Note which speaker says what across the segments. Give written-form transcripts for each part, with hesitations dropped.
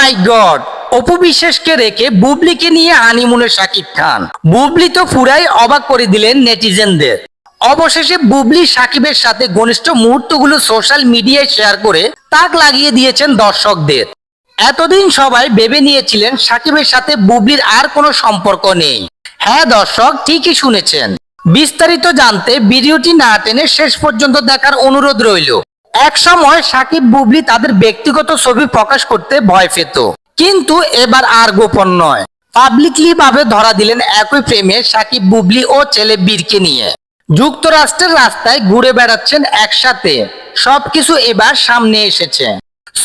Speaker 1: মাই god, Apu বিশ্বাসকে রেখে বুবলিকে নিয়ে হানিমুনে শাকিব খান। বুবলি তো পুরাই অবাক করে দিলেন নেটিজেনদের। অবশেষে বুবলি শাকিবের সাথে ঘনিষ্ঠ মুহূর্তগুলো সোশ্যাল মিডিয়ায় শেয়ার করে তাক লাগিয়ে দিয়েছেন দর্শকদের। এতদিন সবাই ভেবে নিয়েছিলেন শাকিবের সাথে বুবলির আর কোনো সম্পর্ক নেই। হ্যাঁ দর্শক, ঠিকই শুনেছেন। বিস্তারিত জানতে ভিডিওটি না টেনে শেষ পর্যন্ত দেখার অনুরোধ রইল। এক সময় শাকিব বুবলি তাদের ব্যক্তিগত ছবি প্রকাশ করতে ভয় পেত, কিন্তু এবার আর গোপন নয়, পাবলিকলি ভাবে ধরা দিলেন একই প্রেমে শাকিব বুবলি ও ছেলে বীরকে নিয়ে যুক্তরাষ্ট্রের রাস্তায় ঘুরে বেড়াচ্ছেন একসাথে। সবকিছু এবার সামনে এসেছে।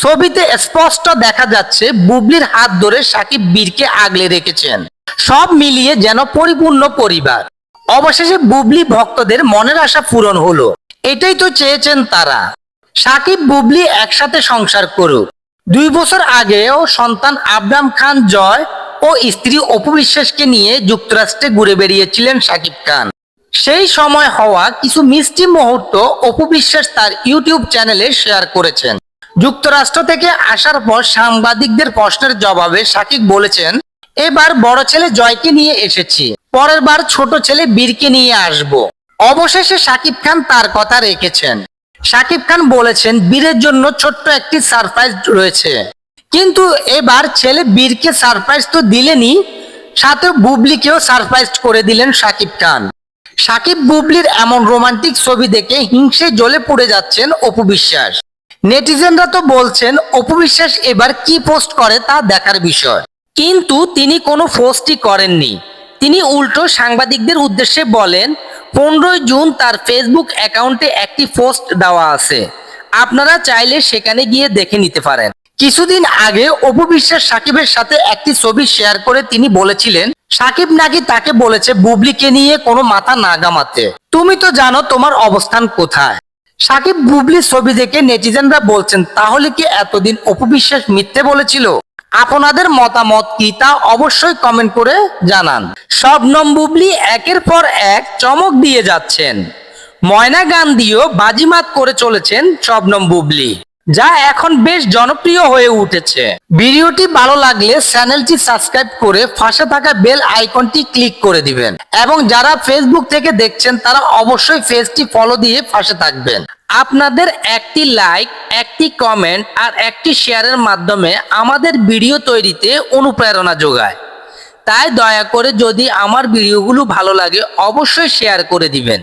Speaker 1: ছবিতে স্পষ্ট দেখা যাচ্ছে বুবলির হাত ধরে শাকিব বীরকে আগলে রেখেছেন। সব মিলিয়ে যেন পরিপূর্ণ পরিবার। অবশেষে বুবলি ভক্তদের মনের আশা পূরণ হলো। এটাই তো চেয়েছেন তারা, শাকিব বুবলি একসাথে সংসার করুক। 2 বছর আগেও সন্তান আব্রাম খান জয় ও স্ত্রী অপু বিশ্বাসকে নিয়ে যুক্তরাষ্ট্রে ঘুরে বেরিয়েছিলেন শাকিব খান। সেই সময় হওয়া কিছু মিষ্টি মুহূর্ত অপু বিশ্বাস তার ইউটিউব চ্যানেলে শেয়ার করেছেন। যুক্তরাষ্ট্র থেকে আসার পর সাংবাদিকদের প্রশ্নের জবাবে শাকিব বলেছেন, এবার বড় ছেলে জয়কে নিয়ে এসেছি, পরের বার ছোট ছেলে বীরকে নিয়ে আসব। অবশেষে শাকিব খান তার কথা রেখেছেন। শাকিব খান বলেছেন বীরের জন্য ছোট্ট একটি সারপ্রাইজ রয়েছে। কিন্তু এবার ছেলে বীরকে সারপ্রাইজ তো দিলেনই, সাথে বুবলিকেও সারপ্রাইজ করে দিলেন শাকিব খান। শাকিব বুবলির এমন রোমান্টিক ছবি দেখে হিংসে জ্বলে পড়ে যাচ্ছেন অপু বিশ্বাস। নেটিজেনরা তো বলছেন অপু বিশ্বাস এবার কি পোস্ট করে তা দেখার বিষয়, কিন্তু তিনি কোনো পোস্টই করেননি। তিনি উল্টো সাংবাদিকদের উদ্দেশ্যে বলেন, 15 জুন তার ফেসবুক অ্যাকাউন্টে একটি পোস্ট দেওয়া আছে, আপনারা চাইলে সেখানে গিয়ে দেখে নিতে পারেন। কিছুদিন আগে অপু বিশ্বাস শাকিবের সাথে একটি ছবি শেয়ার করে তিনি বলেছিলেন, শাকিব নাকি তাকে বলেছে বুবলিকে নিয়ে কোনো মাথা না ঘামাতে, তুমি তো জানো তোমার অবস্থান কোথায়। শাকিব বুবলির ছবি দেখে নেটিজেনরা বলছেন, তাহলে কি এতদিন অপু বিশ্বাস মিথ্যে বলেছিল? আপনাদের মতামত কি তা অবশ্যই কমেন্ট করে জানান। শবনম বুবলি একের পর এক চমক দিয়ে যাচ্ছেন। ময়না গান দিয়েও বাজিমাত করে চলেছেন শবনম বুবলি, যা এখন বেশ জনপ্রিয় হয়ে উঠেছে। ভিডিওটি ভালো লাগলে চ্যানেলটি সাবস্ক্রাইব করে পাশে থাকা বেল আইকনটি ক্লিক করে দিবেন, এবং যারা ফেসবুক থেকে দেখছেন তারা অবশ্যই পেজটি ফলো দিয়ে পাশে থাকবেন। আপনাদের একটি লাইক, একটি কমেন্ট আর একটি শেয়ারের মাধ্যমে আমাদের ভিডিও তৈরিতে অনুপ্রেরণা যোগায়। তাই দয়া করে যদি আমার ভিডিওগুলো ভালো লাগে অবশ্যই শেয়ার করে দিবেন।